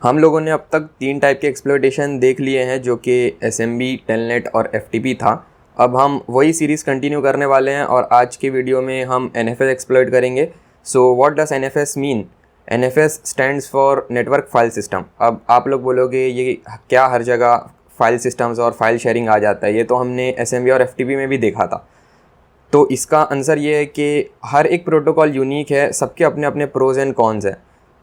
हम लोगों ने अब तक 3 टाइप के एक्सप्लॉयटेशन देख लिए हैं, जो कि एसएमबी, टेलनेट और एफटीपी था। अब हम वही सीरीज़ कंटिन्यू करने वाले हैं और आज के वीडियो में हम एनएफएस एक्सप्लॉयट करेंगे। So what does NFS mean? NFS stands for network file system. अब आप लोग बोलोगे ये क्या हर जगह फाइल सिस्टम्स और फाइल शेयरिंग आ जाता है? ये तो हमने एसएमबी और एफटीपी में भी देखा था। तो इसका आंसर ये है कि हर एक प्रोटोकॉल यूनिक है, सबके अपने अपने प्रोज एंड कॉन्स हैं,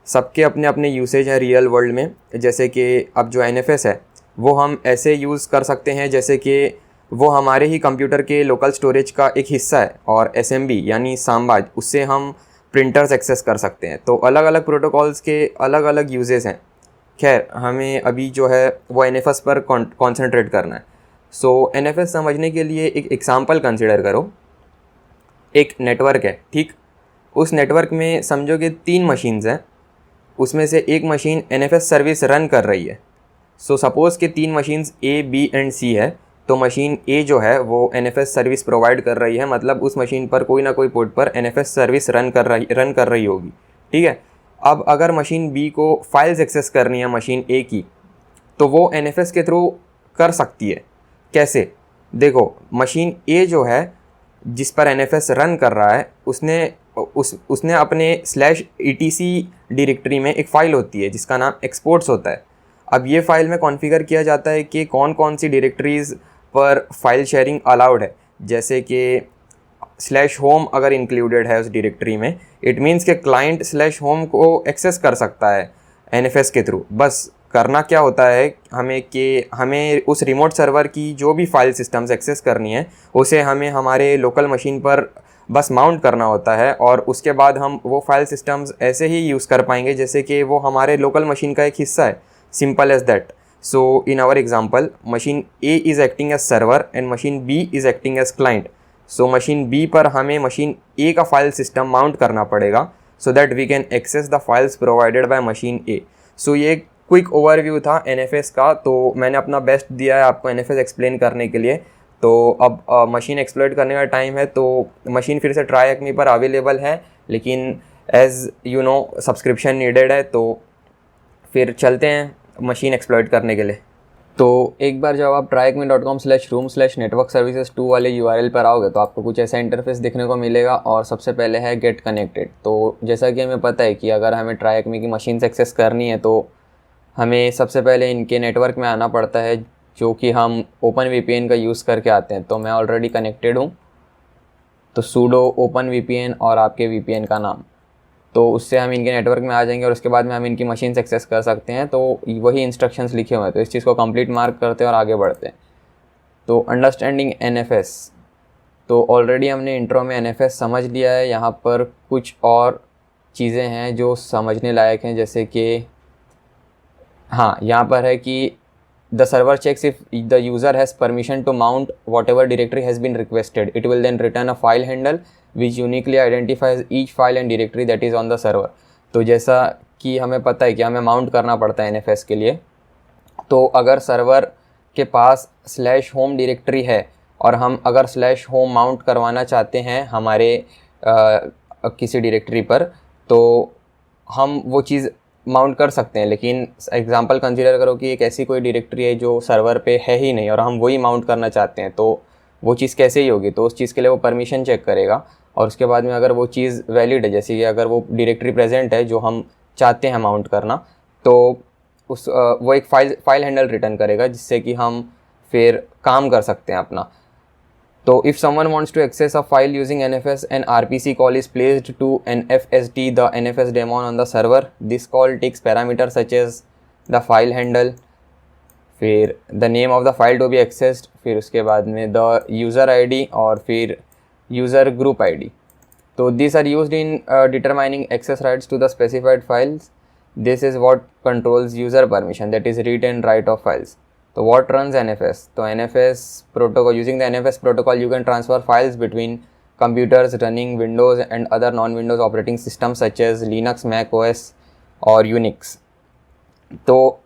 सबके अपने अपने यूसेज हैं रियल वर्ल्ड में। जैसे कि अब जो एनएफएस है वो हम ऐसे यूज़ कर सकते हैं जैसे कि वो हमारे ही कंप्यूटर के लोकल स्टोरेज का एक हिस्सा है, और एसएमबी यानी सांबाज, उससे हम प्रिंटर्स एक्सेस कर सकते हैं। तो अलग अलग प्रोटोकॉल्स के अलग अलग यूजेस हैं। खैर, हमें अभी जो है वो एनएफएस पर कॉन्सेंट्रेट करना है। सो एनएफएस समझने के लिए एक एग्जांपल कंसिडर करो। एक नेटवर्क है, ठीक। उस नेटवर्क में समझो कि 3 मशीन्स हैं, उसमें से एक मशीन एनएफएस सर्विस रन कर रही है। सो सपोज़ कि 3 मशीन्स ए, बी एंड सी है। तो मशीन ए जो है वो एनएफएस सर्विस प्रोवाइड कर रही है, मतलब उस मशीन पर कोई ना कोई पोर्ट पर एनएफएस सर्विस रन कर रही होगी, ठीक है। अब अगर मशीन बी को फाइल्स एक्सेस करनी है मशीन ए की, तो वो एनएफएस के थ्रू कर सकती है। कैसे? देखो, मशीन ए जो है जिस पर एनएफएस रन कर रहा है, उसने अपने /etc डायरेक्टरी में एक फ़ाइल होती है जिसका नाम एक्सपोर्ट्स होता है। अब ये फ़ाइल में कॉन्फ़िगर किया जाता है कि कौन कौन सी डायरेक्टरीज़ पर फाइल शेयरिंग अलाउड है। जैसे कि /home अगर इंक्लूडेड है उस डायरेक्टरी में, इट मीन्स कि क्लाइंट /home को एक्सेस कर सकता है एनएफएस के थ्रू। बस करना क्या होता है हमें उस रिमोट सर्वर की जो भी फाइल सिस्टम्स एक्सेस करनी है उसे हमें हमारे लोकल मशीन पर बस माउंट करना होता है, और उसके बाद हम वो फाइल सिस्टम्स ऐसे ही यूज़ कर पाएंगे जैसे कि वो हमारे लोकल मशीन का एक हिस्सा है। Simple as that. So in our example, machine A is acting as server and machine B is acting as client. So machine B पर हमें मशीन ए का फाइल सिस्टम माउंट करना पड़ेगा so that we can access the files provided by machine a. So ये quick overview था NFS का। तो मैंने अपना बेस्ट दिया है आपको एनएफएस एक्सप्लेन करने के लिए। तो अब मशीन एक्सप्लॉइट करने का टाइम है। तो मशीन फिर से TryAcme पर अवेलेबल है, लेकिन as you know subscription needed है। तो फिर चलते हैं मशीन एक्सप्लॉइट करने के लिए। तो एक बार जब आप tryacme.com/room/networkservices2 वाले URL पर आओगे तो आपको कुछ ऐसा इंटरफेस देखने को मिलेगा, और सबसे पहले है गेट कनेक्टेड। तो जैसा कि हमें पता है कि अगर हमें TryAcme की मशीन एक्सेस करनी है तो हमें सबसे पहले इनके नेटवर्क में आना पड़ता है, जो कि हम OpenVPN का यूज़ करके आते हैं। तो मैं ऑलरेडी कनेक्टेड हूँ, तो sudo OpenVPN और आपके VPN का नाम, तो उससे हम इनके नेटवर्क में आ जाएंगे और उसके बाद में हम इनकी मशीन एक्सेस कर सकते हैं। तो वही इंस्ट्रक्शंस लिखे हुए हैं, तो इस चीज़ को कंप्लीट मार्क करते हैं और आगे बढ़ते हैं। तो अंडरस्टैंडिंग एनएफएस, तो ऑलरेडी हमने इंट्रो में एनएफएस समझ लिया है। यहाँ पर कुछ और चीज़ें हैं जो समझने लायक हैं, जैसे कि हाँ, यहाँ पर है कि the server checks if the user has permission to mount whatever directory has been requested. It will then return a file handle which uniquely identifies each file and directory that is on the server. तो जैसा कि हमें पता है कि हमें mount करना पड़ता है एनएफएस के लिए, तो अगर सर्वर के पास /home डायरेक्टरी है और हम अगर /home माउंट करवाना चाहते हैं हमारे किसी डायरेक्टरी पर, तो हम वो चीज़ माउंट कर सकते हैं। लेकिन एग्जांपल कंसीडर करो कि एक ऐसी कोई डायरेक्टरी है जो सर्वर पे है ही नहीं और हम वही माउंट करना चाहते हैं, तो वो चीज़ कैसे ही होगी? तो उस चीज़ के लिए वो परमिशन चेक करेगा, और उसके बाद में अगर वो चीज़ वैलिड है, जैसे कि अगर वो डायरेक्टरी प्रेजेंट है जो हम चाहते हैं माउंट करना, तो वो एक फाइल हैंडल रिटर्न करेगा, जिससे कि हम फिर काम कर सकते हैं अपना। So if someone wants to access a file using NFS, an RPC call is placed to NFSD, the NFS daemon on the server. This call takes parameters such as the file handle, फिर the name of the file to be accessed, फिर उसके बाद में the user ID और फिर user group ID. So these are used in determining access rights to the specified files. This is what controls user permission, that is read and write of files. So what runs NFS? So NFS protocol, using the NFS protocol you can transfer files between computers running Windows and other non-Windows operating systems such as Linux, Mac OS और Unix. तो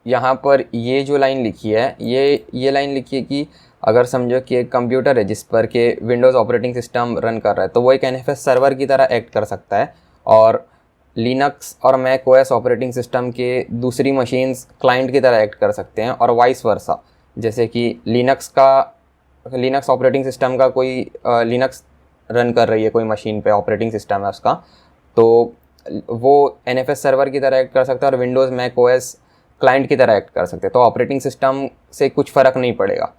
यहाँ पर ये जो line लिखी है, ये line लिखी है कि अगर समझो कि एक कंप्यूटर है जिस पर के विंडोज़ ऑपरेटिंग सिस्टम रन कर रहा है, तो वो एक NFS सर्वर की तरह एक्ट कर सकता है, और लिनक्स और मैक ओएस ऑपरेटिंग सिस्टम के दूसरी मशीन्स क्लाइंट की तरह एक्ट कर सकते हैं और वाइस वर्सा। जैसे कि लिनक्स ऑपरेटिंग सिस्टम का कोई लिनक्स रन कर रही है कोई मशीन पे, ऑपरेटिंग सिस्टम है उसका, तो वो NFS सर्वर की तरह एक्ट कर सकता है और विंडोज़ मैक ओएस क्लाइंट की तरह एक्ट कर सकते हैं। तो ऑपरेटिंग सिस्टम से कुछ फ़र्क नहीं पड़ेगा।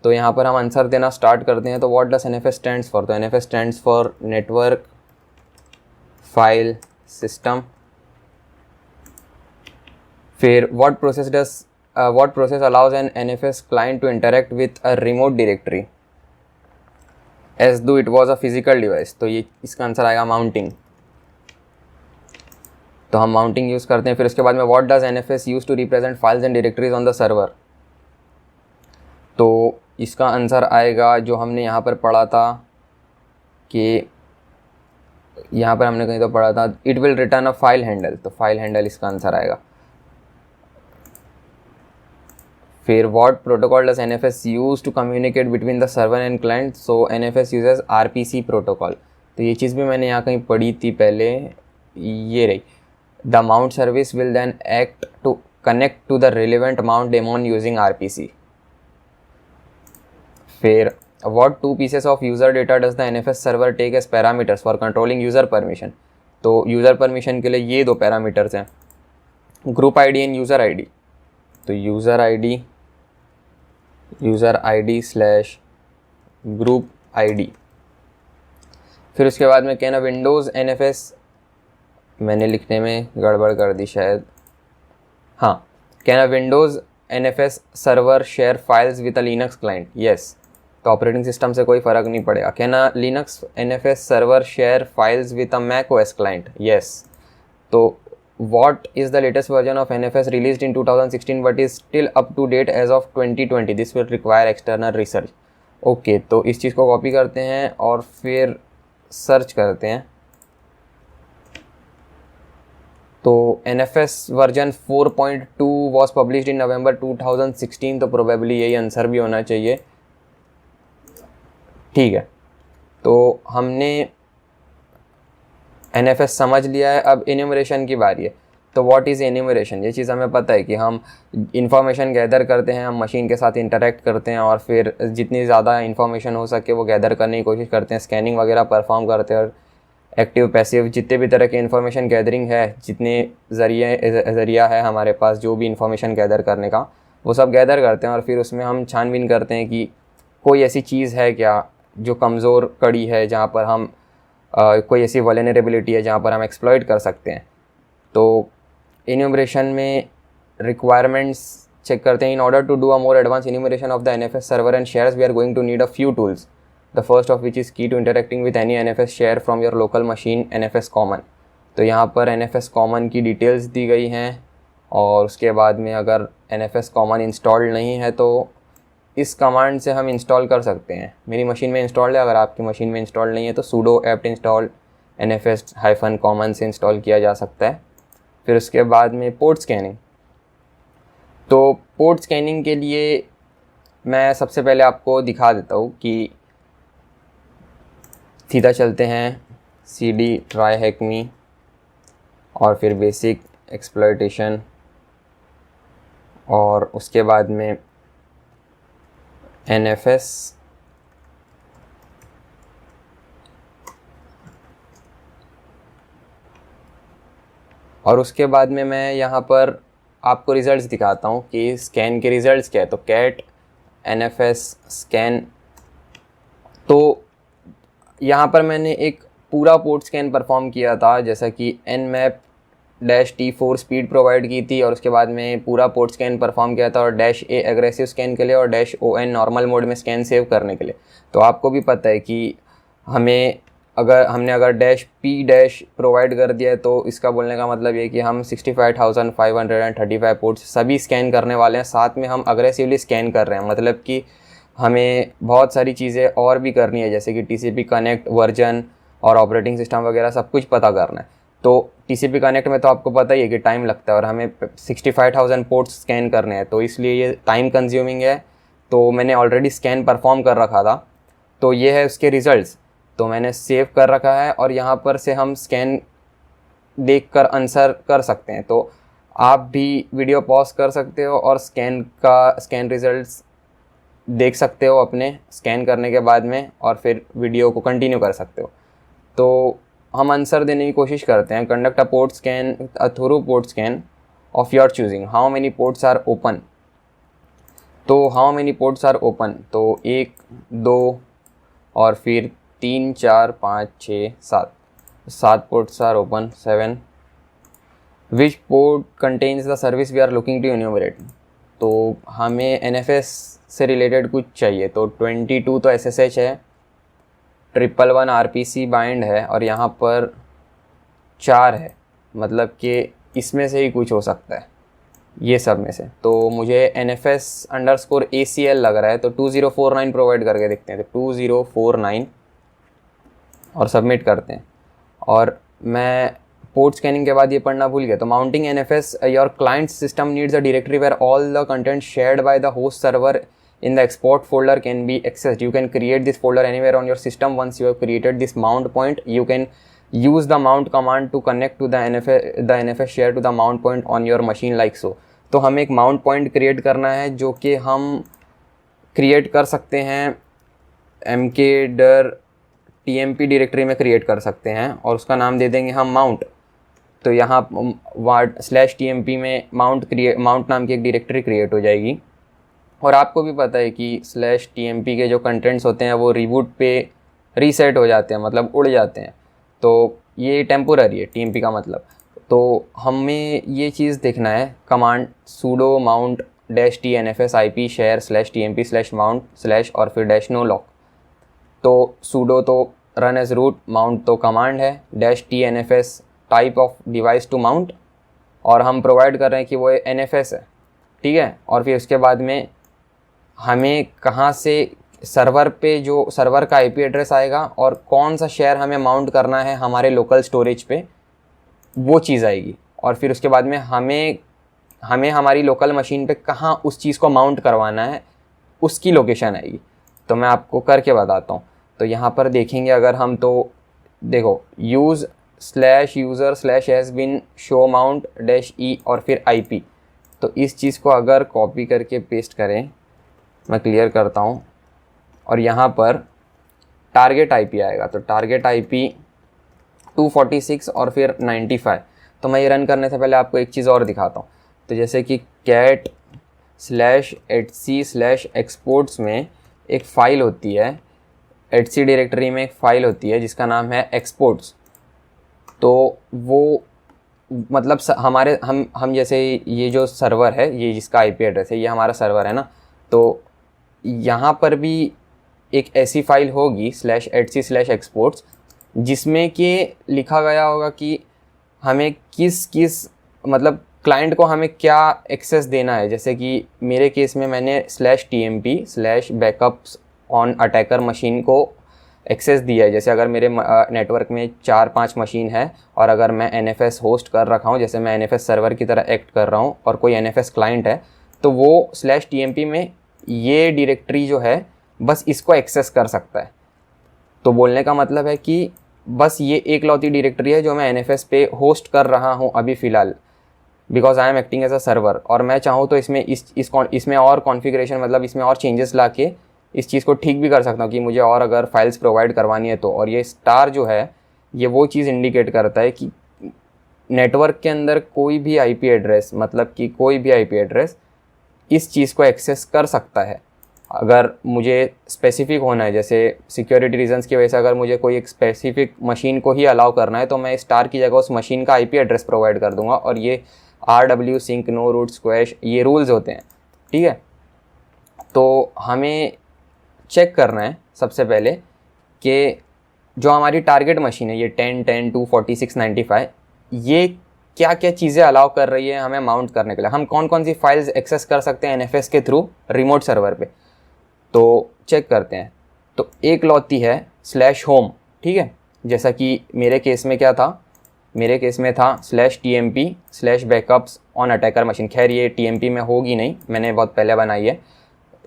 तो यहाँ पर हम आंसर देना स्टार्ट करते हैं। तो what does NFS stands for? तो NFS stands for network file system. फिर what process allows an NFS client to interact with a remote directory as though it was a physical device. तो ये इसका answer आएगा mounting. तो हम mounting use करते हैं। फिर उसके बाद में what does NFS use to represent files and directories on the server. तो इसका आंसर आएगा जो हमने यहाँ पर पढ़ा था कि यहाँ पर हमने कहीं तो पढ़ा था, it will return a file handle. तो फाइल हैंडल इसका आंसर आएगा। फिर what protocol does NFS use to communicate between the server and client. So NFS uses RPC protocol. तो ये चीज़ भी मैंने यहाँ कहीं पढ़ी थी पहले, ये रही। The mount service will then act to connect to the relevant mount daemon using RPC। फिर what two pieces of user data does the NFS server take as parameters for controlling user permission। तो user permission के लिए ये दो parameters हैं, group ID end user ID। तो user ID slash group ID। फिर उसके बाद में कहना विंडोज़ NFS, मैंने लिखने में गड़बड़ कर दी शायद, हाँ, कहना Windows NFS server share files with a Linux client. Yes, तो ऑपरेटिंग सिस्टम से कोई फ़र्क नहीं पड़ेगा। कहना Linux NFS server share files with a Mac OS client. Yes. तो what is the latest version of NFS released in 2016 but is still up to date as of 2020, this will require external research. Okay, तो इस चीज़ को copy करते हैं और फिर search करते हैं। तो NFS version 4.2 was published in November 2016। तो प्रोबेबली यही आंसर भी होना चाहिए। ठीक है, तो हमने NFS समझ लिया है। अब एन्यूमरेशन की बारी है। तो व्हाट इज़ एन्यूमरेशन? ये चीज़ हमें पता है कि हम इंफॉर्मेशन गैदर करते हैं, हम मशीन के साथ इंटरेक्ट करते हैं और फिर जितनी ज़्यादा इंफॉर्मेशन हो सके वो गैदर करने की कोशिश करते हैं, स्कैनिंग वगैरह परफॉर्म करते हैं और एक्टिव पैसिव जितने भी तरह के इंफॉर्मेशन गैदरिंग है, जितने ज़रिया है हमारे पास जो भी इंफॉर्मेशन गैदर करने का, वो सब गैदर करते हैं और फिर उसमें हम छानबीन करते हैं कि कोई ऐसी चीज़ है क्या जो कमज़ोर कड़ी है, जहाँ पर हम कोई ऐसी वल्नरेबिलिटी है जहाँ पर हम एक्सप्लॉइट कर सकते हैं। तो एन्यूमरेशन में रिक्वायरमेंट्स चेक करते हैं। In order to do a more advance enumeration of the NFS server and shares we are going to need a few tools, the first of which is key to interacting with any NFS share from your local machine NFS common. तो यहाँ पर NFS common की details दी गई हैं और उसके बाद में अगर NFS कॉमन इंस्टॉल्ड नहीं है तो इस कमांड से हम इंस्टॉल कर सकते हैं। मेरी मशीन में इंस्टॉल्ड है, अगर आपकी मशीन में इंस्टॉल नहीं है तो sudo apt install NFS-common से इंस्टॉल किया जा सकता है। फिर उसके बाद में पोर्ट स्कैनिंग। तो पोर्ट स्कैनिंग के लिए मैं सबसे पहले आपको दिखा देता हूँ कि सीधा चलते हैं CD try hack me और फिर बेसिक एक्सप्लॉयटेशन और उसके बाद में NFS और उसके बाद में मैं यहाँ पर आपको रिज़ल्ट्स दिखाता हूँ कि स्कैन के रिज़ल्ट्स क्या है। तो कैट NFS स्कैन। तो यहाँ पर मैंने एक पूरा पोर्ट स्कैन परफॉर्म किया था, जैसा कि nmap-t4 स्पीड प्रोवाइड की थी और उसके बाद में पूरा पोर्ट स्कैन परफॉर्म किया था और -a एग्रेसिव स्कैन के लिए और -on नॉर्मल मोड में स्कैन सेव करने के लिए। तो आपको भी पता है कि हमने अगर -p- प्रोवाइड कर दिया है तो इसका बोलने का मतलब ये कि हम 65,535 पोर्ट्स सभी स्कैन करने वाले हैं, साथ में हम अग्रेसिवली स्कैन कर रहे हैं। मतलब कि हमें बहुत सारी चीज़ें और भी करनी है, जैसे कि TCP कनेक्ट, वर्जन और ऑपरेटिंग सिस्टम वगैरह सब कुछ पता करना है। तो TCP कनेक्ट में तो आपको पता ही है कि टाइम लगता है और हमें 65,000 पोर्ट्स स्कैन करने हैं, तो इसलिए ये टाइम कंज्यूमिंग है। तो मैंने ऑलरेडी स्कैन परफॉर्म कर रखा था, तो ये है उसके रिज़ल्ट्स। तो मैंने सेव कर रखा है और यहाँ पर से हम स्कैन देखकर आंसर कर सकते हैं। तो आप भी वीडियो पॉज कर सकते हो और स्कैन रिजल्ट्स देख सकते हो अपने स्कैन करने के बाद में, और फिर वीडियो को कंटिन्यू कर सकते हो। तो हम आंसर देने की कोशिश करते हैं। Conduct a port scan, a thorough port scan of your choosing, how many ports are open. तो how many ports are open, तो 1 2 और फिर 3 4 5 6 7 ports are open. 7 which port contains the service we are looking to enumerate. तो हमें NFS से related कुछ चाहिए। तो 22 तो SSH है, 111 RPC बाइंड है, और यहाँ पर 4 है, मतलब कि इसमें से ही कुछ हो सकता है, ये सब में से। तो मुझे NFS_ACL लग रहा है, तो 2049 प्रोवाइड करके देखते हैं। तो 2049 और सबमिट करते हैं। और मैं पोर्ट स्कैनिंग के बाद ये पढ़ना भूल गया। तो mounting NFS, your client system needs a directory where all the content shared by the host server in the export folder can be accessed. You can create this folder anywhere on your system. Once you have created this mount point, you can use the mount command to connect to the NFS share to the mount point on your machine like so. तो हमें एक mount point create करना है जो कि हम create कर सकते हैं mkdir tmp डायरेक्टरी में क्रिएट कर सकते हैं, और उसका नाम दे देंगे हम माउंट। तो यहाँ /tmp में माउंट नाम की एक डायरेक्टरी क्रिएट हो जाएगी। और आपको भी पता है कि /tmp के जो कंटेंट्स होते हैं वो रीबूट पे रीसेट हो जाते हैं, मतलब उड़ जाते हैं। तो ये टेम्पोररी है tmp का मतलब। तो हमें ये चीज़ देखना है, command sudo mount -t nfs ip share /tmp/mount/ और फिर -no lock। तो sudo तो रन एज रूट, माउंट तो कमांड है, -t nfs type of device to mount, और हम प्रोवाइड कर रहे हैं कि वो NFS है, ठीक है। और फिर उसके बाद में हमें कहाँ से सर्वर पे जो सर्वर का IP एड्रेस आएगा और कौन सा शेयर हमें माउंट करना है हमारे लोकल स्टोरेज पे, वो चीज़ आएगी। और फिर उसके बाद में हमें हमारी लोकल मशीन पे कहाँ उस चीज़ को माउंट करवाना है, उसकी लोकेशन आएगी। तो मैं आपको करके बताता हूँ। तो यहाँ पर देखेंगे अगर हम, तो देखो use/user/has been show mount -e और फिर IP। तो इस चीज़ को अगर कॉपी करके पेस्ट करें, मैं क्लियर करता हूँ, और यहाँ पर टारगेट IP आएगा। तो टारगेट IP 246 और फिर 95। तो मैं ये रन करने से पहले आपको एक चीज़ और दिखाता हूँ। तो जैसे कि cat/etc/exports में एक फ़ाइल होती है, etc डायरेक्टरी में एक फ़ाइल होती है जिसका नाम है exports। तो वो मतलब हमारे हम जैसे ये जो सर्वर है, ये जिसका IP एड्रेस है, ये हमारा सर्वर है ना। तो यहाँ पर भी एक ऐसी फ़ाइल होगी /etc/exports जिसमें कि लिखा गया होगा कि हमें किस मतलब क्लाइंट को हमें क्या एक्सेस देना है। जैसे कि मेरे केस में मैंने /tmp/backups ऑन अटैकर मशीन को एक्सेस दिया है। जैसे अगर मेरे नेटवर्क में 4-5 मशीन है और अगर मैं NFS होस्ट कर रखा हूँ, जैसे मैं NFS सर्वर की तरह एक्ट कर रहा हूँ, और कोई NFS क्लाइंट है, तो वो /tmp में ये डायरेक्टरी जो है बस इसको एक्सेस कर सकता है। तो बोलने का मतलब है कि बस ये एक लौती डायरेक्टरी है जो मैं NFS पे होस्ट कर रहा हूँ अभी फ़िलहाल, because I am acting as a server. और मैं चाहूँ तो इसमें और कॉन्फ़िगरेशन, मतलब इसमें और चेंजेस ला के इस चीज़ को ठीक भी कर सकता हूँ कि मुझे और अगर फाइल्स प्रोवाइड करवानी है तो। और ये स्टार जो है ये वो चीज़ इंडिकेट करता है कि नेटवर्क के अंदर कोई भी IP एड्रेस, मतलब कि कोई भी IP एड्रेस इस चीज़ को एक्सेस कर सकता है। अगर मुझे स्पेसिफिक होना है, जैसे सिक्योरिटी रीजंस की वजह से अगर मुझे कोई एक स्पेसिफिक मशीन को ही अलाउ करना है, तो मैं स्टार की जगह उस मशीन का IP एड्रेस प्रोवाइड कर दूंगा। और ये RW sync no root squash ये रूल्स होते हैं, ठीक है। तो हमें चेक करना है सबसे पहले कि जो हमारी टारगेट मशीन है, ये 10 10 246 95, ये क्या क्या चीज़ें अलाउ कर रही है हमें माउंट करने के लिए। हम कौन कौन सी फाइल्स एक्सेस कर सकते हैं NFS के थ्रू रिमोट सर्वर पे, तो चेक करते हैं। तो एक लौती है /home, ठीक है। जैसा कि मेरे केस में क्या था, मेरे केस में था /tmp/backups ऑन अटैकर मशीन। खैर ये TMP में होगी नहीं, मैंने बहुत पहले बनाई है।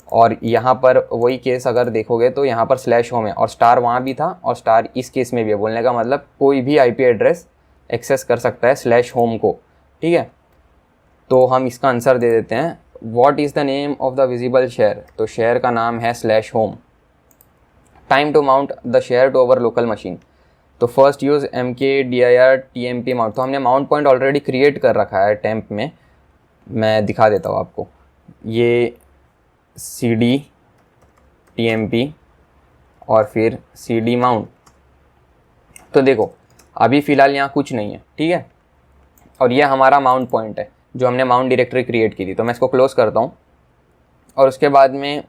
और यहाँ पर वही केस अगर देखोगे तो यहाँ पर /home है, और स्टार वहाँ भी था और स्टार इस केस में भी है। बोलने का मतलब कोई भी IP एड्रेस एक्सेस कर सकता है स्लैश होम को, ठीक है। तो हम इसका आंसर दे देते हैं, what is the name of the visible share, तो शेयर का नाम है slash home. Time to mount the share to our local machine, तो first use mkdir tmp mount, तो हमने माउंट पॉइंट ऑलरेडी क्रिएट कर रखा है टेम्प में, मैं दिखा देता हूँ आपको। ये cd tmp और फिर cd माउंट, तो देखो अभी फ़िलहाल यहाँ कुछ नहीं है, ठीक है। और ये हमारा माउंट पॉइंट है जो हमने माउंट डायरेक्टरी क्रिएट की थी, तो मैं इसको क्लोज़ करता हूँ। और उसके बाद में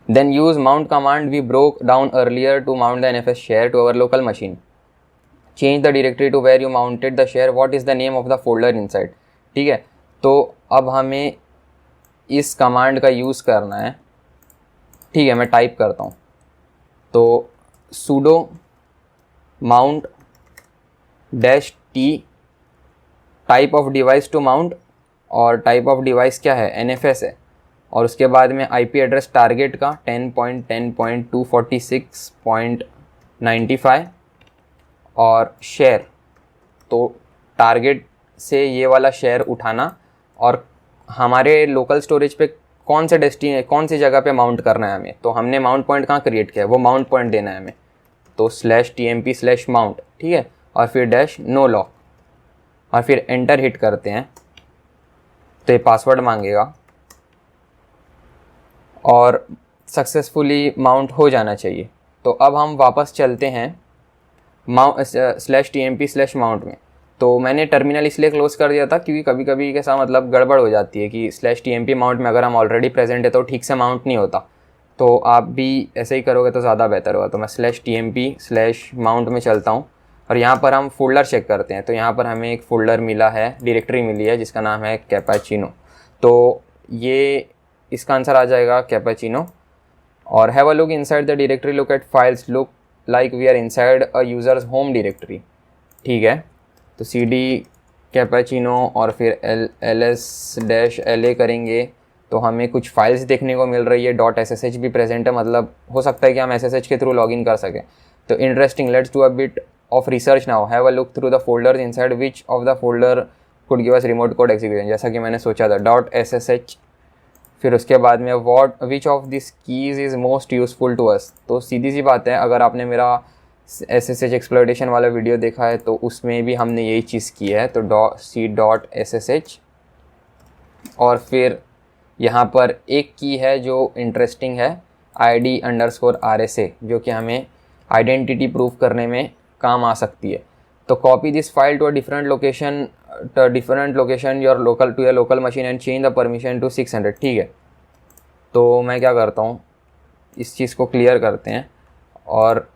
then use mount command we broke down earlier to mount the NFS share to our local machine. Change the directory to where you mounted the share. What is the name of the folder inside? ठीक है, तो अब हमें इस command का use करना है, ठीक है। मैं टाइप करता हूँ, तो sudo mount -t type of device to mount, और टाइप ऑफ डिवाइस क्या है, NFS है। और उसके बाद में IP एड्रेस टारगेट का 10.10.246.95 और शेयर, तो टारगेट से ये वाला शेयर उठाना और हमारे लोकल स्टोरेज पे कौन सी जगह पे माउंट करना है हमें, तो हमने माउंट पॉइंट कहाँ क्रिएट किया है, वो माउंट पॉइंट देना है हमें, तो /tmp/mount, ठीक है। और फिर -no lock, और फिर एंटर हिट करते हैं, तो ये पासवर्ड मांगेगा और सक्सेसफुली माउंट हो जाना चाहिए। तो अब हम वापस चलते हैं /tmp/mount में। तो मैंने टर्मिनल इसलिए क्लोज़ कर दिया था क्योंकि कभी कभी कैसा मतलब गड़बड़ हो जाती है कि /tmp माउंट में अगर हम ऑलरेडी प्रेजेंट है तो ठीक से माउंट नहीं होता, तो आप भी ऐसे ही करोगे तो ज़्यादा बेहतर होगा। तो मैं /tmp/mount में चलता हूँ और यहाँ पर हम फोल्डर चेक करते हैं। तो यहाँ पर हमें एक फ़ोल्डर मिला है, डायरेक्टरी मिली है जिसका नाम है कैपेचिनो, तो ये इसका आंसर आ जाएगा कैपेचिनो। और have a look inside the directory, look at files, look like we are inside a user's home directory, ठीक है। तो cd कैपेचिनो और फिर ls-la करेंगे तो हमें कुछ फाइल्स देखने को मिल रही है, .ssh भी प्रेजेंट है, मतलब हो सकता है कि हम ssh के थ्रू लॉगिन कर सकें। तो interesting, let's do a bit of research now, have a look through the folders inside which of the folder could give us remote code execution, जैसा कि मैंने सोचा था .ssh। फिर उसके बाद में which of this keys is most useful to us, तो सीधी सी बात है, अगर आपने मेरा SSH एक्सप्लॉइटेशन वाला वीडियो देखा है तो उसमें भी हमने यही चीज़ की है। तो c.ssh, और फिर यहाँ पर एक की है जो इंटरेस्टिंग है, ID_RSA, जो कि हमें आइडेंटिटी प्रूफ करने में काम आ सकती है। तो copy this file to a different location your local machine and change the permission to 600, ठीक है। तो मैं क्या करता हूँ, इस चीज़ को क्लियर करते हैं और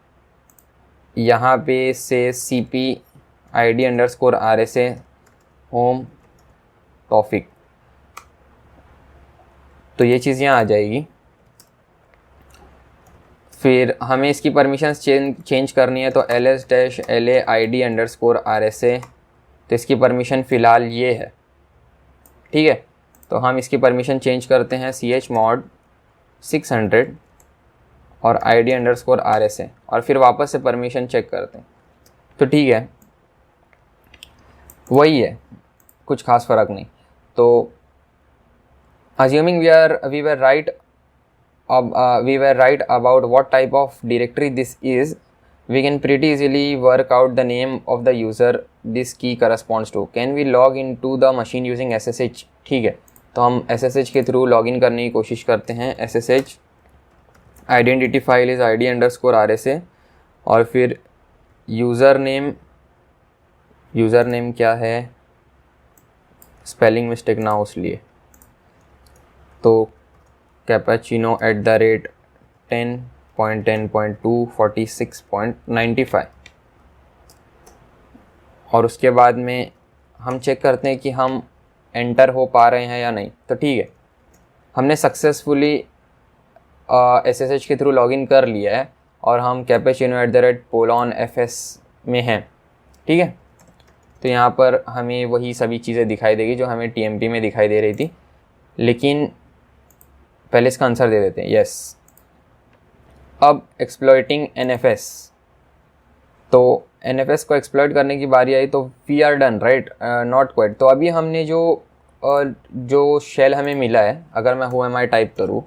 यहाँ पे से cp ID_RSA होम टॉपिक, तो ये चीज़ यहाँ आ जाएगी। फिर हमें इसकी परमिशंस चेंज करनी है, तो ls-la ID_RSA, तो इसकी परमिशन फ़िलहाल ये है, ठीक है। तो हम इसकी परमिशन चेंज करते हैं chmod 600 और ID_RSA, और फिर वापस से परमिशन चेक करते हैं, तो ठीक है, वही है, कुछ खास फ़र्क नहीं। तो assuming we were right about what type of directory this is, we can pretty easily work out the name of the user this key corresponds to. Can we log into the machine using SSH, ठीक है। तो हम SSH के through login करने की कोशिश करते हैं। SSH identity file is ID_RSA, और फिर यूज़र नेम क्या है, स्पेलिंग मिस्टेक ना हो इसलिए, तो cappuccino@10.10.246.95, और उसके बाद में हम चेक करते हैं कि हम एंटर हो पा रहे हैं या नहीं। तो ठीक है, हमने सक्सेसफुली SSH के थ्रू लॉगिन कर लिया है और हम cappuccino@polonfs में हैं, ठीक है। तो यहाँ पर हमें वही सभी चीज़ें दिखाई देगी जो हमें TMP में दिखाई दे रही थी, लेकिन पहले इसका आंसर दे देते हैं, यस। अब एक्सप्लॉइटिंग NFS, तो NFS को एक्सप्लॉइट करने की बारी आई तो we are done right, not quite. तो अभी हमने जो शेल हमें मिला है, अगर मैं हु एम आई टाइप करूँ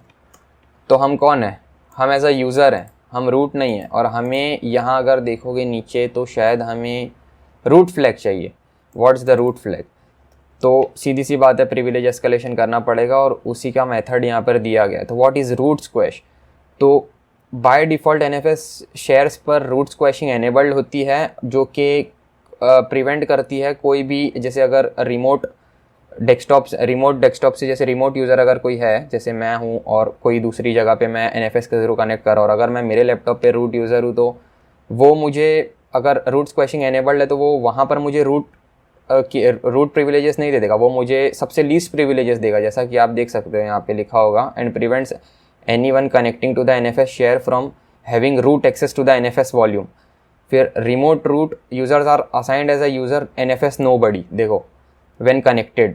तो हम कौन है, हम एज अ यूज़र हैं, हम रूट नहीं है। और हमें यहाँ अगर देखोगे नीचे तो शायद हमें रूट फ्लैग चाहिए। What's the root flag? तो सीधी सी बात है, प्रिविलेज एस्केलेशन करना पड़ेगा और उसी का मेथड यहाँ पर दिया गया है। तो व्हाट इज़ रूट स्क्वैश? तो बाय डिफ़ॉल्ट NFS शेयर्स पर रूट स्क्वैशिंग एनेबल्ड होती है, जो कि प्रिवेंट करती है कोई भी, जैसे अगर रिमोट डेस्कटॉप से, जैसे रिमोट यूज़र अगर कोई है, जैसे मैं हूँ और कोई दूसरी जगह पे मैं NFS के थ्रू कनेक्ट कर रहा हूँ, और अगर मैं मेरे लैपटॉप पे रूट यूज़र हूँ तो वो मुझे, अगर रूट स्क्वैशिंग एनेबल्ड है तो वो वहाँ पर मुझे रूट प्रिविलेजेस नहीं दे देगा, वो मुझे सबसे लीस्ट प्रिविलेजेस देगा, जैसा कि आप देख सकते हो यहाँ पे लिखा होगा, and prevents anyone connecting to the NFS share from having root access to the NFS volume. फिर remote root users are assigned as a user NFS nobody, देखो, when connected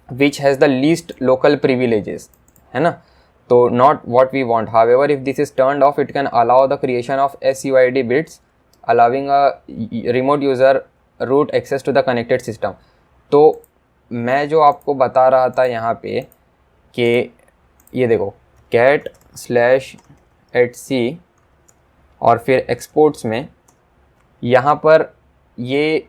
which has the least local privileges, है ना। तो not what we want. However, if this is turned off, it can allow the creation of SUID bits allowing a remote user root access to the connected system. तो मैं जो आपको बता रहा था यहाँ पे कि ये देखो cat/etc और फिर एक्सपोर्ट्स में यहाँ पर ये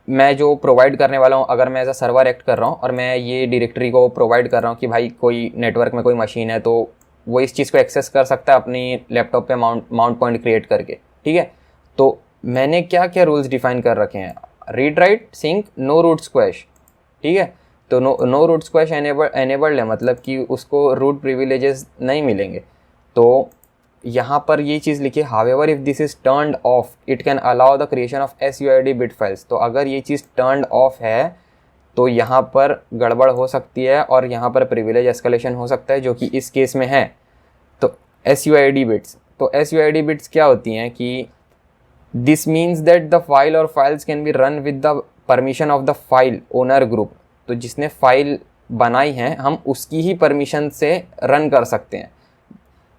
मैं जो प्रोवाइड करने वाला हूँ, अगर मैं एज अ सर्वर एक्ट कर रहा हूँ और मैं ये डायरेक्टरी को प्रोवाइड कर रहा हूँ कि भाई कोई नेटवर्क में कोई मशीन है तो वो इस चीज़ को एक्सेस कर सकता है अपनी लैपटॉप पे माउंट पॉइंट क्रिएट करके, ठीक है। तो मैंने क्या क्या रूल्स डिफाइन कर रखे हैं, read write sync no root squash, ठीक है। तो नो रूट स्क्वैश एनेबल्ड है, मतलब कि उसको रूट प्रिविलेजेस नहीं मिलेंगे। तो यहाँ पर ये चीज़ लिखी, however if this is turned of it can allow the creation of SUID bit files. तो अगर ये चीज़ टर्न्ड ऑफ है तो यहाँ पर गड़बड़ हो सकती है और यहाँ पर प्रिविलेज एस्केलेशन हो सकता है, जो कि इस केस में है। तो SUID बिट्स, तो SUID बिट्स क्या होती हैं कि this means that the file or files can be run with the permission of the file owner group. तो जिसने फाइल बनाई है हम उसकी ही परमिशन से रन कर सकते हैं,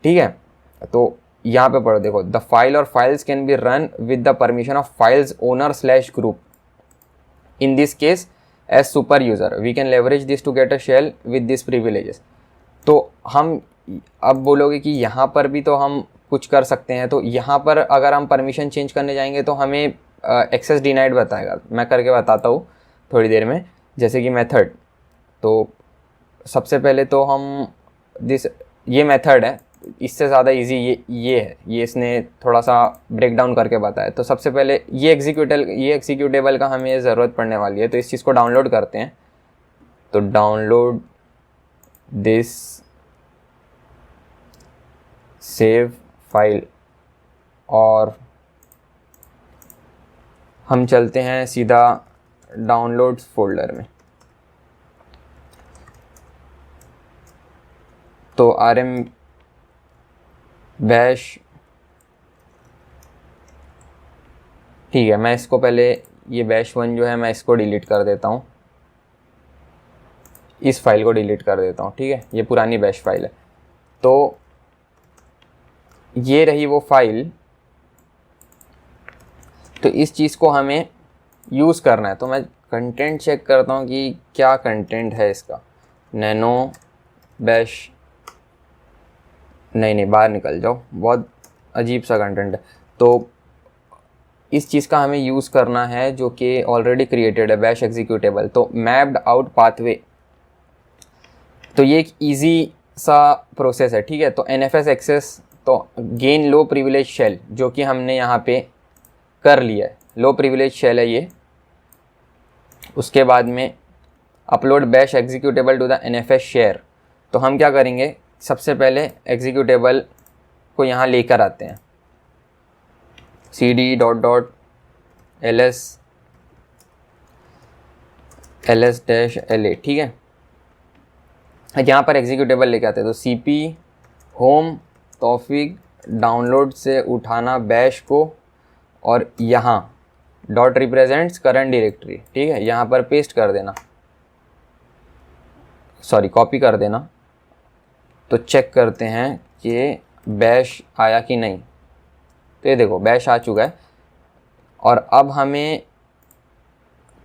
ठीक है। तो यहाँ पे पढ़ो, देखो, the file or files can be run with the permission of files owner group. In this case as super user we can leverage this to get a shell with this privileges. तो हम अब बोलोगे कि यहाँ पर भी तो हम कुछ कर सकते हैं, तो यहाँ पर अगर हम परमिशन चेंज करने जाएंगे तो हमें एक्सेस डिनाइड बताएगा। मैं करके बताता हूँ थोड़ी देर में, जैसे कि मेथड। तो सबसे पहले तो हम ये मेथड है, इससे ज़्यादा इजी ये है, ये इसने थोड़ा सा ब्रेक डाउन करके बताया। तो सबसे पहले ये एग्जीक्यूटेबल का हमें ज़रूरत पड़ने वाली है, तो इस चीज़ को डाउनलोड करते हैं। तो डाउनलोड दिस सेव फाइल, और हम चलते हैं सीधा डाउनलोड्स फोल्डर में। तो rm बैश, ठीक है, मैं इसको पहले ये बैश1 जो है मैं इसको डिलीट कर देता हूँ, इस फाइल को डिलीट कर देता हूँ, ठीक है। ये पुरानी बैश फाइल है। तो ये रही वो फाइल। तो इस चीज़ को हमें यूज़ करना है। तो मैं कंटेंट चेक करता हूँ कि क्या कंटेंट है इसका। नैनो बैश, नहीं बाहर निकल जाओ, बहुत अजीब सा कंटेंट है। तो इस चीज़ का हमें यूज़ करना है जो कि ऑलरेडी क्रिएटेड है, बैश एग्जीक्यूटेबल। तो मैप्ड आउट पाथवे, तो ये एक इजी सा प्रोसेस है, ठीक है। तो NFS एक्सेस, तो गेन लो प्रिविलेज शेल, जो कि हमने यहाँ पे कर लिया है, लो प्रिविलेज शेल है ये। उसके बाद में upload bash executable to the NFS share. तो हम क्या करेंगे, सबसे पहले एग्जीक्यूटेबल को यहाँ लेकर आते हैं, cd.ls/la, ठीक है। यहाँ पर एग्जीक्यूटेबल लेके आते हैं। तो cp होम तौफीक डाउनलोड से उठाना बैश को, और यहाँ डॉट रिप्रेजेंट्स करंट डायरेक्टरी, ठीक है, यहाँ पर पेस्ट कर देना, सॉरी कॉपी कर देना। तो चेक करते हैं कि बैश आया कि नहीं। तो ये देखो बैश आ चुका है। और अब हमें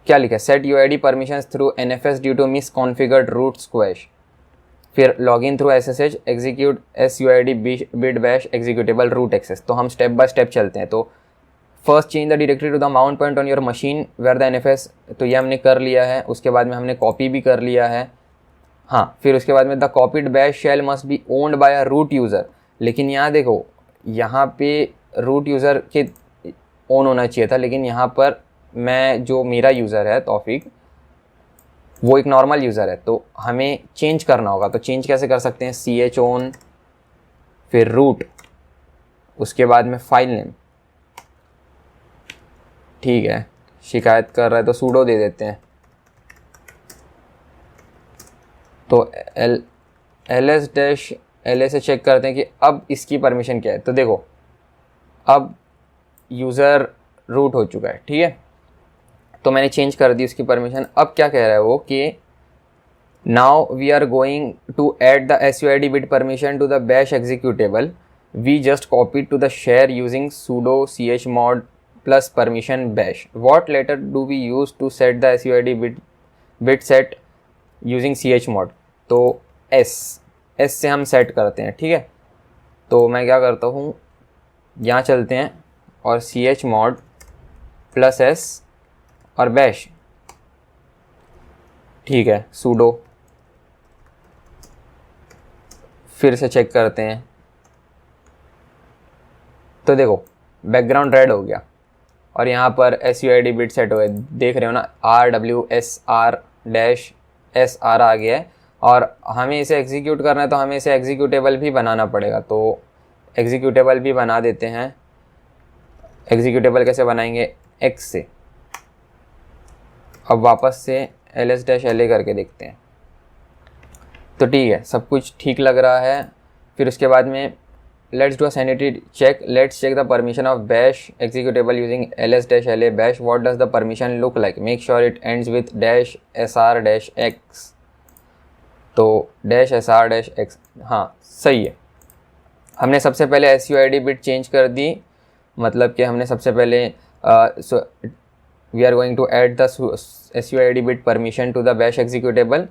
क्या लिखा है, set UID permissions through NFS due to misconfigured root squash, फिर login through SSH execute SUID bit bash executable root access. तो हम स्टेप बाय स्टेप चलते हैं। तो first change the directory to the mount point on your machine where the NFS, तो ये हमने कर लिया है। उसके बाद में हमने कॉपी भी कर लिया है। हाँ, फिर उसके बाद में the copied bash shell must be owned by a root user. लेकिन यहाँ देखो, यहाँ पे रूट यूज़र के ओन होना चाहिए था, लेकिन यहाँ पर मैं जो मेरा यूज़र है तौफीक, वो एक नॉर्मल यूज़र है, तो हमें चेंज करना होगा। तो चेंज कैसे कर सकते हैं, सी एच ओन फिर रूट, उसके बाद में फाइल नेम। ठीक है, शिकायत कर रहा है तो सूडो दे देते हैं। तो एल से चेक करते हैं कि अब इसकी परमिशन क्या है। तो देखो, अब यूज़र रूट हो चुका है। ठीक है, तो मैंने चेंज कर दी उसकी परमिशन। अब क्या कह रहा है वो कि now we are going to add the SUID bit permission to the bash executable we just copied to the share using sudo chmod plus permission bash. What letter do we use to set the SUID bit set using chmod? तो S से हम set करते हैं। ठीक है, तो मैं क्या करता हूँ, यहाँ चलते हैं और chmod प्लस S और बैश। ठीक है, सूडो, फिर से चेक करते हैं। तो देखो, बैकग्राउंड रेड हो गया और यहाँ पर SUID बिट सेट हो गए, देख रहे हो ना, RWSR-SR आ गया है। और हमें इसे एग्जीक्यूट करना है, तो हमें इसे एग्जीक्यूटेबल भी बनाना पड़ेगा। तो एग्जीक्यूटेबल भी बना देते हैं। एग्जीक्यूटेबल कैसे बनाएंगे, X से। अब वापस से ls-la करके देखते हैं। तो ठीक है, सब कुछ ठीक लग रहा है। फिर उसके बाद में let's do a sanity check, let's check the permission of bash executable using ls-la bash. What does the permission look like, make sure it ends with -SR-X। तो -SR-X, हाँ सही है। हमने सबसे पहले SUID बिट चेंज कर दी, मतलब कि हमने सबसे पहले we are going to add the SUID bit permission to the bash executable.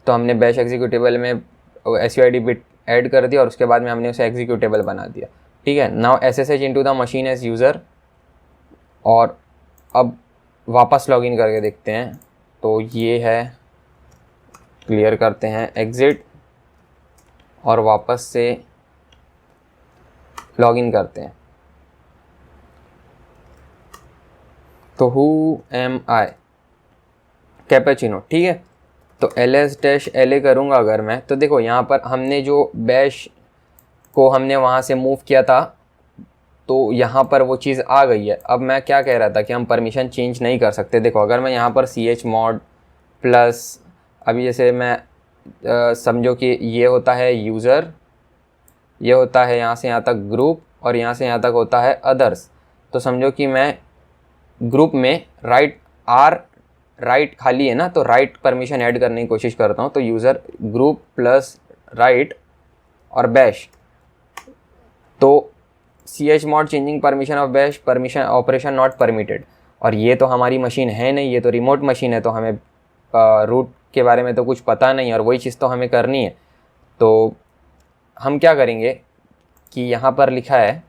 तो हमने बैश एग्जीक्यूटेबल में SUID बिट ऐड कर दिया और उसके बाद में हमने उसे एग्जीक्यूटेबल बना दिया। ठीक है, now SSH into the machine as user. और अब वापस लॉगिन करके देखते हैं। तो ये है, क्लियर करते हैं, एग्ज़िट, और वापस से लॉगिन करते हैं। तो हु एम आई, कैपेचिनो। ठीक है, तो ls-la करूँगा अगर मैं, तो देखो यहाँ पर हमने जो बैश को हमने वहाँ से मूव किया था, तो यहाँ पर वो चीज़ आ गई है। अब मैं क्या कह रहा था कि हम परमिशन चेंज नहीं कर सकते। देखो, अगर मैं यहाँ पर chmod प्लस, अभी जैसे मैं समझो कि ये होता है यूज़र, ये होता है यहाँ से यहाँ तक ग्रुप, और यहाँ से यहाँ तक होता है अदर्स। तो समझो कि मैं ग्रुप में राइट खाली है ना, तो राइट परमिशन ऐड करने की कोशिश करता हूँ। तो यूज़र ग्रुप प्लस राइट और बैश। तो chmod changing permission of bash permission operation not permitted. और ये तो हमारी मशीन है नहीं, ये तो रिमोट मशीन है, तो हमें रूट के बारे में तो कुछ पता नहीं, और वही चीज़ तो हमें करनी है। तो हम क्या करेंगे कि यहाँ पर लिखा है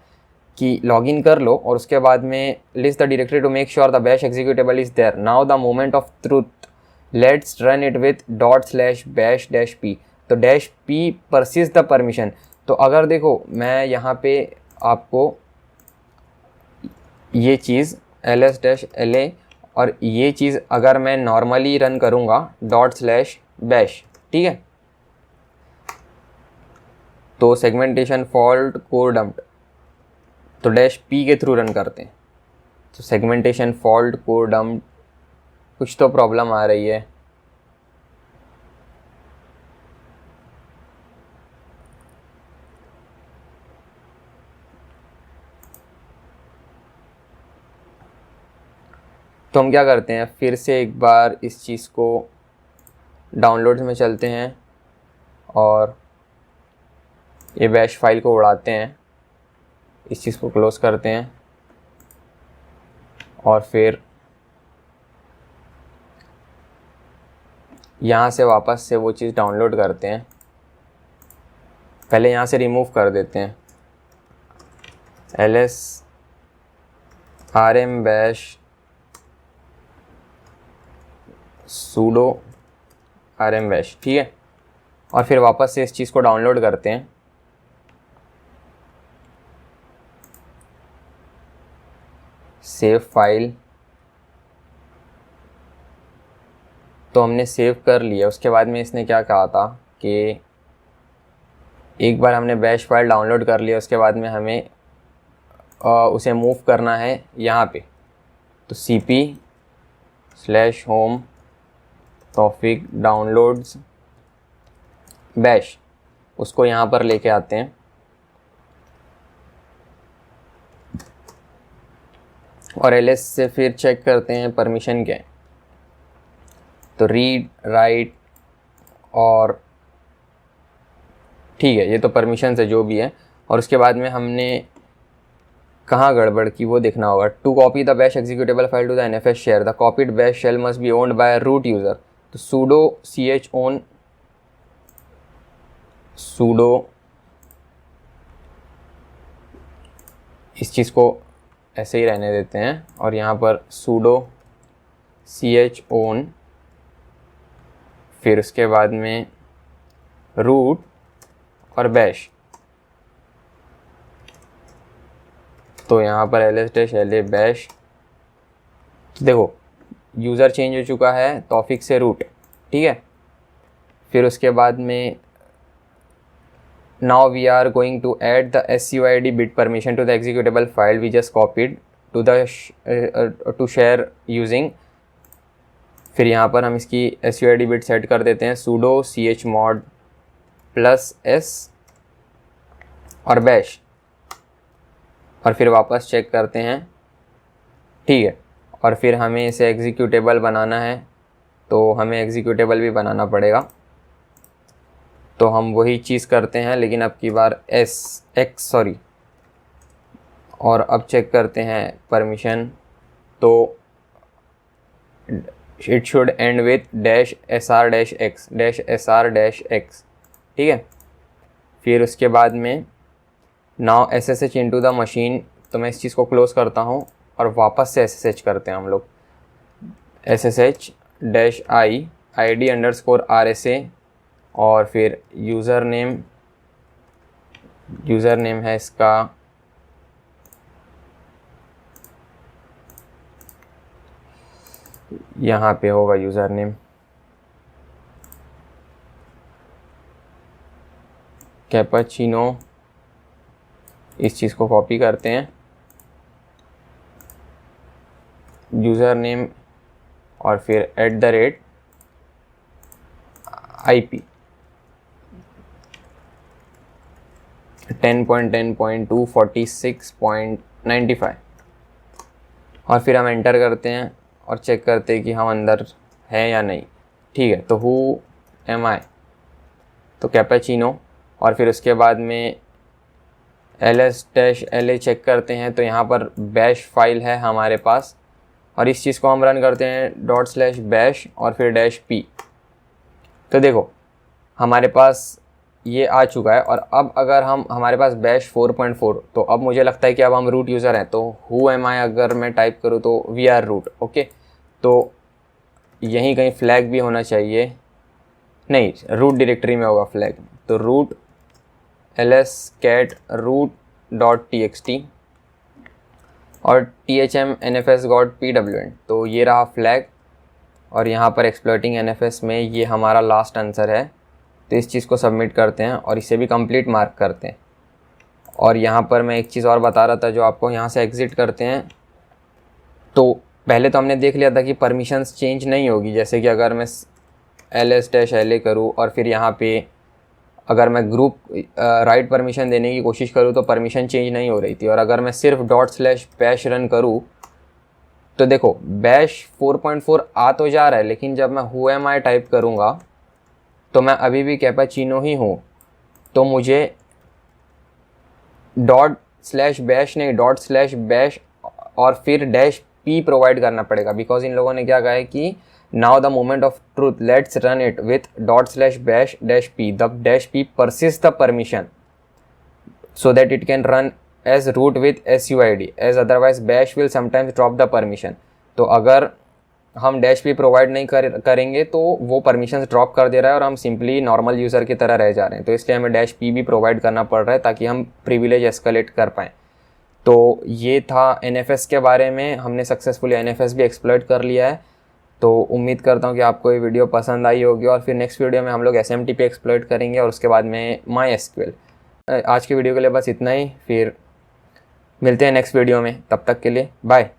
कि लॉगिन कर लो और उसके बाद में list the directory to make sure the bash executable is there. Now the moment of truth, let's run it with $/bash-p। तो -p परसिस्ट द परमिशन। तो अगर देखो, मैं यहाँ पे आपको ये चीज़ ls-la और ये चीज़ अगर मैं नॉर्मली रन करूँगा $/bash, ठीक है, तो सेगमेंटेशन फॉल्ट कोड डम्प्ड, तो -p के थ्रू रन करते हैं। तो सेगमेंटेशन फॉल्ट कोड डम्प्ड, कुछ तो प्रॉब्लम आ रही है। तो हम क्या करते हैं, फिर से एक बार इस चीज़ को डाउनलोड्स में चलते हैं और ये बैश फाइल को उड़ाते हैं, इस चीज़ को क्लोज करते हैं और फिर यहाँ से वापस से वो चीज़ डाउनलोड करते हैं। पहले यहाँ से रिमूव कर देते हैं ls rm bash sudo rm bash, ठीक है। और फिर वापस से इस चीज़ को डाउनलोड करते हैं। सेव फाइल तो हमने सेव कर लिया। उसके बाद में इसने क्या कहा था कि एक बार हमने बैश फाइल डाउनलोड कर लिया, उसके बाद में हमें उसे मूव करना है यहाँ पे। तो cp/home तौफीक डाउनलोड्स बैश, उसको यहाँ पर लेके आते हैं। और ls से फिर चेक करते हैं परमिशन क्या है। तो रीड राइट और ठीक है, ये तो परमिशन से जो भी है। और उसके बाद में हमने कहाँ गड़बड़ की वो देखना होगा। To copy the bash executable file to the NFS share the copied bash shell must be owned by root user. तो sudo इस चीज़ को ऐसे ही रहने देते हैं और यहाँ पर sudo chown, फिर उसके बाद में रूट और बैश। तो यहाँ पर ls-la बैश। देखो यूज़र चेंज हो चुका है तौफीक से रूट, ठीक है। फिर उसके बाद में now we are going to add the SUID bit permission to the executable file we just copied to the to share using. फिर यहाँ पर हम इसकी SUID बिट सेट कर देते हैं sudo chmod +s और बैश। और फिर वापस चेक करते हैं, ठीक है। और फिर हमें इसे एग्जीक्यूटेबल बनाना है, तो हमें एग्जीक्यूटेबल भी बनाना पड़ेगा। तो हम वही चीज़ करते हैं, लेकिन अब की बार और अब चेक करते हैं परमिशन। तो it should and with -sr-x, ठीक है। फिर उसके बाद में now SSH into the machine. तो मैं इस चीज़ को क्लोज़ करता हूँ और वापस से SSH करते हैं हम लोग। SSH -i ID_RSA और फिर यूज़र नेम है इसका यहाँ पे होगा यूज़र नेम कैपाचिनो। इस चीज़ को कॉपी करते हैं, यूज़र नेम और फिर @IP 10.10.246.95 और फिर हम एंटर करते हैं और चेक करते हैं कि हम अंदर हैं या नहीं, ठीक है। तो हु एम आई, तो कैपाचिनो। और फिर उसके बाद में ls-la चेक करते हैं। तो यहाँ पर बैश फाइल है हमारे पास और इस चीज़ को हम रन करते हैं ./bash और फिर -p। तो देखो हमारे पास ये आ चुका है। और अब अगर हमारे पास बैश 4.4, तो अब मुझे लगता है कि अब हम रूट यूज़र हैं। तो हु एम आई अगर मैं टाइप करूँ तो वी आर रूट, ओके। तो यहीं कहीं फ्लैग भी होना चाहिए, नहीं रूट डायरेक्टरी में होगा फ्लैग। तो रूट ls-cat root.txt और thm_nfs.pwn। तो ये रहा फ्लैग और यहाँ पर एक्सप्लॉइटिंग NFS में ये हमारा लास्ट आंसर है। तो इस चीज़ को सबमिट करते हैं और इसे भी कंप्लीट मार्क करते हैं। और यहाँ पर मैं एक चीज़ और बता रहा था, जो आपको यहाँ से एग्ज़िट करते हैं। तो पहले तो हमने देख लिया था कि परमिशंस चेंज नहीं होगी। जैसे कि अगर मैं ls-la करूँ और फिर यहाँ पे अगर मैं ग्रुप राइट परमिशन देने की कोशिश करूँ तो परमिशन चेंज नहीं हो रही थी। और अगर मैं सिर्फ ./bash रन करूँ तो देखो बैश 4.4 आ तो जा रहा है, लेकिन जब मैं हु एम आई टाइप करूँगा तो मैं अभी भी कैपाचिनो ही हूँ। तो मुझे ./bash नहीं ./bash और फिर -p पी प्रोवाइड करना पड़ेगा, बिकॉज इन लोगों ने क्या कहा है कि now the moment of truth let's run it with ./bash -p the -p persists the permission so that it can run as root with suid as otherwise bash will sometimes drop the permission। तो अगर हम -p provide नहीं करेंगे तो वो permission drop कर दे रहा है और हम सिंपली नॉर्मल यूज़र की तरह रह जा रहे हैं। तो इसलिए हमें -p भी प्रोवाइड करना पड़ रहा है ताकि हम प्रिविलेज एस्केलेट कर पाएँ। तो ये था NFS के बारे में, हमने सक्सेसफुली NFS भी एक्सप्लॉइट कर लिया है। तो उम्मीद करता हूँ कि आपको ये वीडियो पसंद आई होगी और फिर नेक्स्ट वीडियो में हम लोग SMTP एक्सप्लॉइट करेंगे और उसके बाद में MySQL। आज के वीडियो के लिए बस इतना ही, फिर मिलते हैं नेक्स्ट वीडियो में, तब तक के लिए बाय।